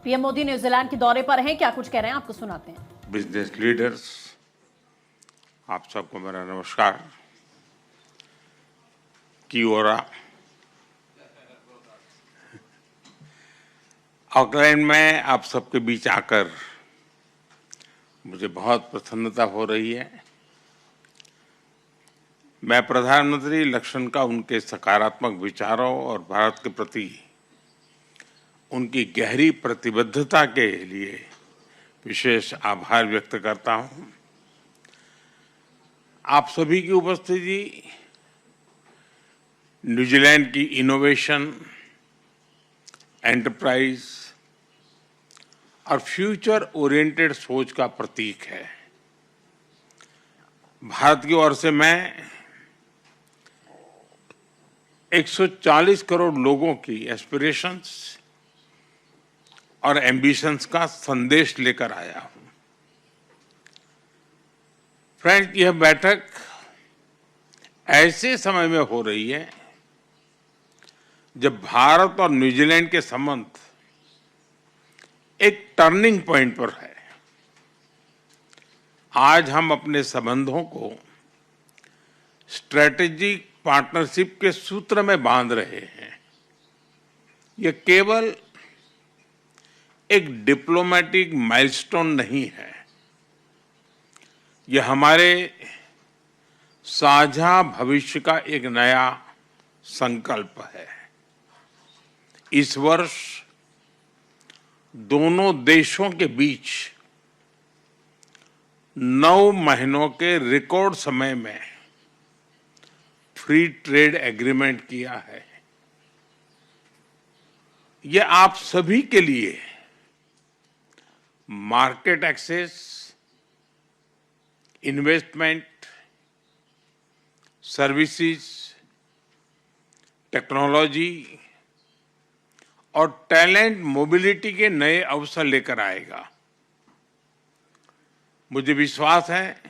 PM Modi New Zealand के दौरे पर हैं, क्या कुछ कह रहे हैं आपको सुनाते हैं। बिजनेस लीडर्स, आप सबको मेरा नमस्कार। कियोरा। ऑकलैंड में आप सबके बीच आकर मुझे बहुत प्रसन्नता हो रही है। मैं प्रधानमंत्री लक्ष्मण का उनके सकारात्मक विचारों और भारत के प्रति उनकी गहरी प्रतिबद्धता के लिए विशेष आभार व्यक्त करता हूं। आप सभी की उपस्थिति न्यूजीलैंड की इनोवेशन, एंटरप्राइज और फ्यूचर ओरिएंटेड सोच का प्रतीक है। भारत की ओर से मैं 140 करोड़ लोगों की एस्पिरेशंस और एम्बिशंस का संदेश लेकर आया हूं। फ्रेंड्स, यह बैठक ऐसे समय में हो रही है जब भारत और न्यूजीलैंड के संबंध एक टर्निंग पॉइंट पर है। आज हम अपने संबंधों को स्ट्रेटेजिक पार्टनरशिप के सूत्र में बांध रहे हैं। यह केवल एक डिप्लोमेटिक माइलस्टोन नहीं है, यह हमारे साझा भविष्य का एक नया संकल्प है। इस वर्ष दोनों देशों के बीच 9 महीनों के रिकॉर्ड समय में फ्री ट्रेड एग्रीमेंट किया है। यह आप सभी के लिए market access, investment, services, technology और टैलेंट मोबिलिटी के नए अवसर लेकर आएगा। मुझे विश्वास है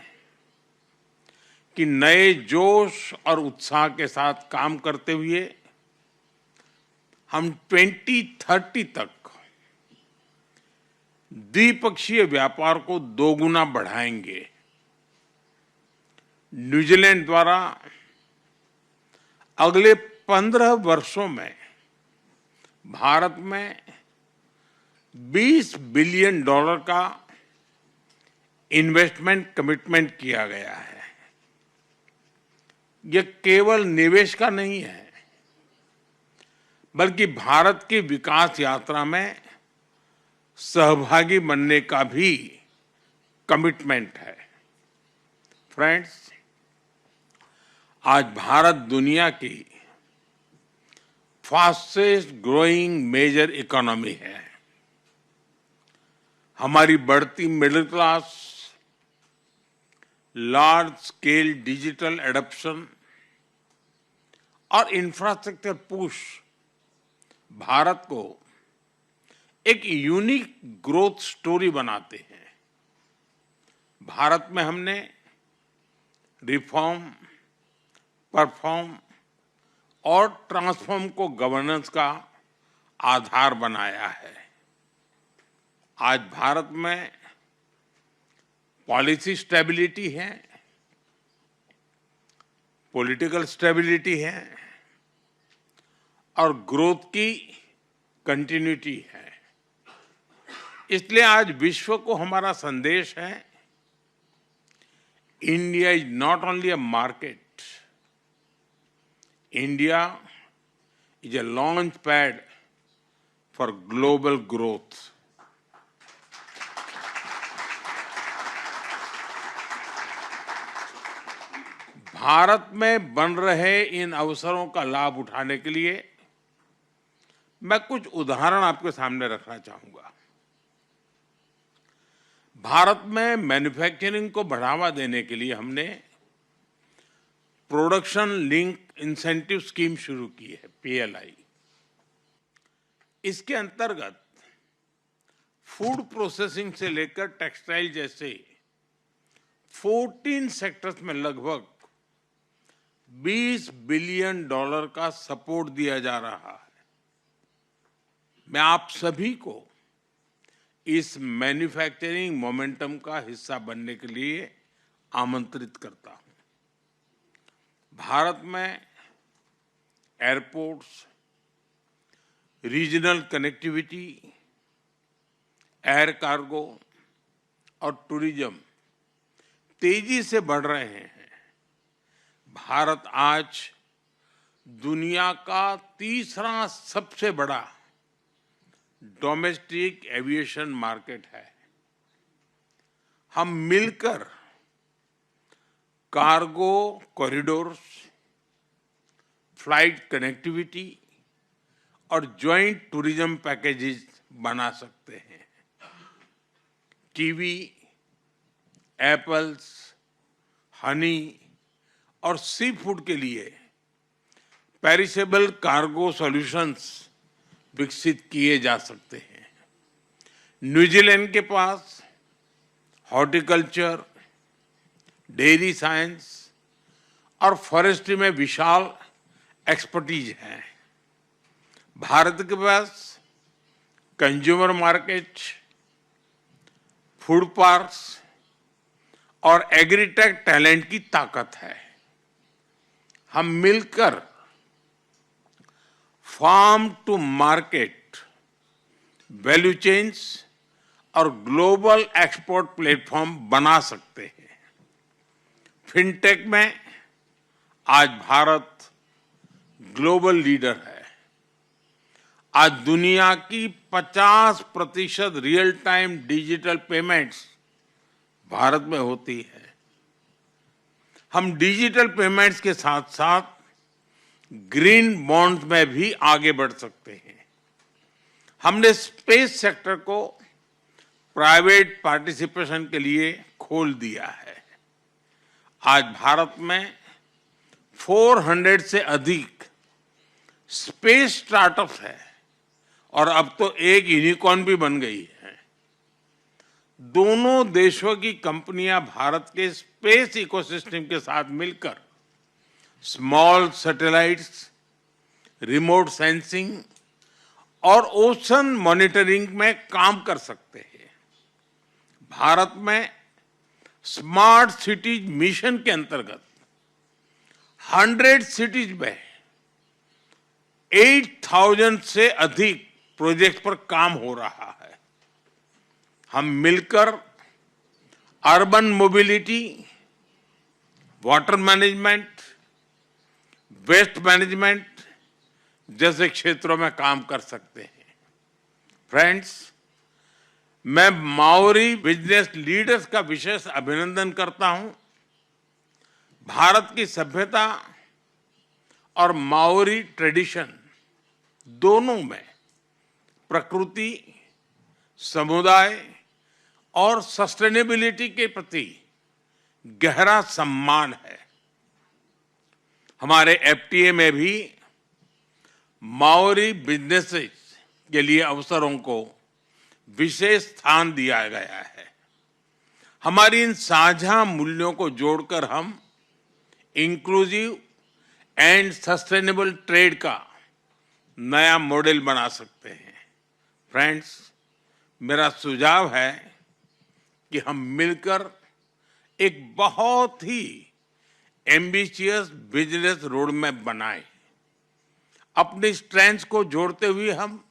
कि नए जोश और उत्साह के साथ काम करते हुए हम 2030 तक द्विपक्षीय व्यापार को दोगुना बढ़ाएंगे। न्यूजीलैंड द्वारा अगले 15 वर्षों में भारत में $20 बिलियन का इन्वेस्टमेंट कमिटमेंट किया गया है। यह केवल निवेश का नहीं है, बल्कि भारत की विकास यात्रा में सहभागी बनने का भी कमिटमेंट है। फ्रेंड्स, आज भारत दुनिया की फास्टेस्ट ग्रोइंग मेजर इकोनॉमी है। हमारी बढ़ती middle class, large scale digital adoption और इंफ्रास्ट्रक्चर पुश भारत को एक यूनिक ग्रोथ स्टोरी बनाते हैं। भारत में हमने रिफॉर्म, परफॉर्म और ट्रांसफॉर्म को गवर्नेंस का आधार बनाया है। आज भारत में पॉलिसी स्टेबिलिटी है, पॉलिटिकल स्टेबिलिटी है और ग्रोथ की कंटिन्यूटी है। इसलिए आज विश्व को हमारा संदेश है, India is not only a market, India is a launch pad for global growth. Bharat में बन रहे इन अवसरों का लाभ उठाने के लिए मैं कुछ उदाहरण आपके सामने रखना चाहूंगा। भारत में मैन्युफैक्चरिंग को बढ़ावा देने के लिए हमने प्रोडक्शन लिंक इंसेंटिव स्कीम शुरू की है, PLI। इसके अंतर्गत फूड प्रोसेसिंग से लेकर टेक्सटाइल जैसे 14 सेक्टर्स में लगभग $20 बिलियन का सपोर्ट दिया जा रहा है। मैं आप सभी को इस मैन्युफैक्चरिंग मोमेंटम का हिस्सा बनने के लिए आमंत्रित करता हूं। भारत में airports, regional connectivity, air cargo और टूरिज्म तेजी से बढ़ रहे हैं। भारत आज दुनिया का तीसरा सबसे बड़ा डोमेस्टिक एविएशन मार्केट है। हम मिलकर कार्गो कॉरिडोर्स, फ्लाइट कनेक्टिविटी और जॉइंट टूरिज्म पैकेजेस बना सकते हैं। कीवी, एप्पल्स, हनी और सी फूड के लिए पेरिशेबल कार्गो सॉल्यूशंस विकसित किए जा सकते हैं। न्यूजीलैंड के पास हॉर्टिकल्चर, डेयरी साइंस और फॉरेस्ट्री में विशाल एक्सपर्टीज है। भारत के पास कंज्यूमर मार्केट, फूड पार्क्स और एग्रीटेक टैलेंट की ताकत है। हम मिलकर farm to market, value chains और ग्लोबल एक्सपोर्ट प्लेटफॉर्म बना सकते हैं। फिनटेक में आज भारत ग्लोबल लीडर है। आज दुनिया की 50% real time digital payments Bharat में होती है। हम डिजिटल पेमेंट्स के साथ साथ ग्रीन बॉन्ड में भी आगे बढ़ सकते हैं। हमने स्पेस सेक्टर को प्राइवेट पार्टिसिपेशन के लिए खोल दिया है। आज भारत में 400 से अधिक स्पेस स्टार्टअप्स है और अब तो एक यूनिकॉर्न भी बन गई है। दोनों देशों की कंपनियां भारत के स्पेस इकोसिस्टम के साथ मिलकर स्मॉल सैटेलाइट्स, रिमोट सेंसिंग और ओशन मॉनिटरिंग में काम कर सकते हैं। भारत में स्मार्ट सिटीज मिशन के अंतर्गत 100 सिटीज में 8,000 से अधिक प्रोजेक्ट पर काम हो रहा है। हम मिलकर urban mobility, water management, waste management जैसे क्षेत्रों में काम कर सकते हैं। फ्रेंड्स, मैं माओरी बिजनेस लीडर्स का विशेष अभिनंदन करता हूं। भारत की सभ्यता और माओरी ट्रेडिशन दोनों में प्रकृति, समुदाय और सस्टेनेबिलिटी के प्रति गहरा सम्मान है। हमारे एफटीए में भी माओरी बिजनेसेस के लिए अवसरों को विशेष स्थान दिया गया है। हमारी इन साझा मूल्यों को जोड़कर हम इंक्लूसिव एंड सस्टेनेबल ट्रेड का नया मॉडल बना सकते हैं। फ्रेंड्स, मेरा सुझाव है कि हम मिलकर एक बहुत ही एम्बिशियस बिजनेस रोड मैप बनाएं। अपनी स्ट्रेंथ्स को जोड़ते हुए हम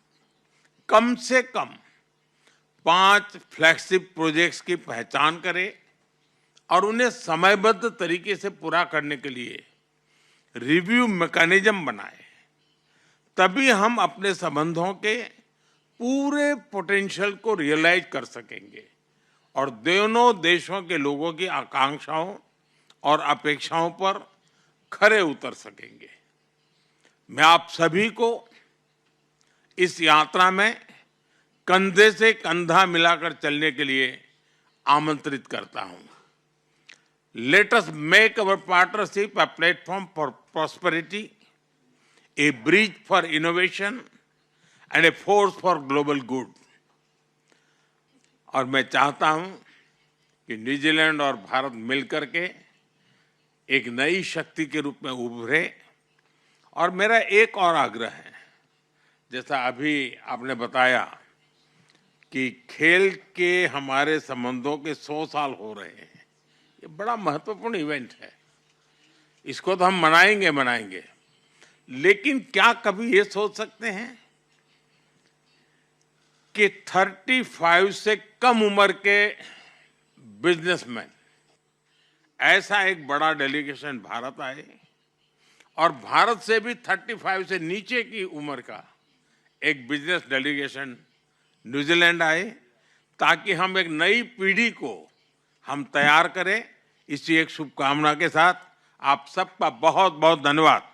कम से कम 5 फ्लैगशिप प्रोजेक्ट्स की पहचान करें और उन्हें समयबद्ध तरीके से पूरा करने के लिए रिव्यू मैकेनिज्म बनाएं। तभी हम अपने संबंधों के पूरे पोटेंशियल को रियलाइज कर सकेंगे और दोनों देशों के लोगों की आकांक्षाओं और अपेक्षाओं पर खरे उतर सकेंगे। मैं आप सभी को इस यात्रा में कंधे से कंधा मिलाकर चलने के लिए आमंत्रित करता हूं। Let us make our partnership a platform for prosperity, A bridge for innovation and a force for global good. और मैं चाहता हूं कि न्यूजीलैंड और भारत मिलकर के एक नई शक्ति के रूप में उभरे। और मेरा एक और आग्रह है, जैसा अभी आपने बताया कि खेल के हमारे संबंधों के 100 साल हो रहे हैं। ये बड़ा महत्वपूर्ण इवेंट है, इसको तो हम मनाएंगे। लेकिन क्या कभी ये सोच सकते हैं कि 35 से कम उम्र के बिजनेसमैन ऐसा एक बड़ा डेलीगेशन भारत आए और भारत से भी 35 से नीचे की उम्र का एक बिजनेस डेलीगेशन न्यूजीलैंड आए, ताकि हम एक नई पीढ़ी को हम तैयार करें। इसी एक शुभकामना के साथ आप सबका बहुत बहुत धन्यवाद।